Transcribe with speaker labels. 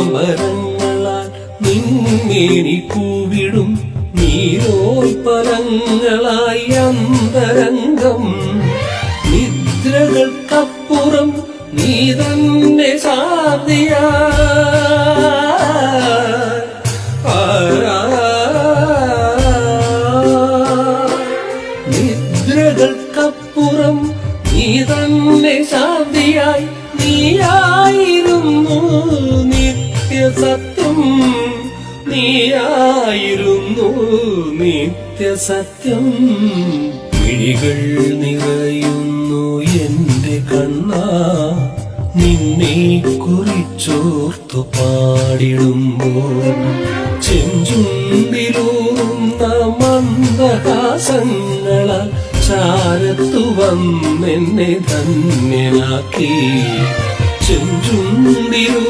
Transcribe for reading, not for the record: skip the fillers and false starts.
Speaker 1: നീലാംബരങ്ങളാൽ നിന്മേനി പൂവിടും നീരോൽപ്പലങ്ങളായി അന്തരംഗം നിദ്രകൾക്കപ്പുറം നീ തന്നെ സാധ്യ നിദ്രകൾക്കപ്പുറം നീ തന്നെ ശാന്തിയായി നീയായിരുന്നു നിത്യസത്യം നീയായിരുന്നു നിത്യസത്യം മിഴികൾ നിറയുന്നു എന്റെ കണ്ണാ നിന്നെ കുറിച്ചോർത്തു പാടിടുമ്പോൾ ചെഞ്ചുണ്ടിലൂറുന്ന മന്ദഹാസങ്ങളാൽ ചാരത്തു വന്നെന്നെ ധന്യനാക്കി ചെഞ്ചുണ്ടിലൂ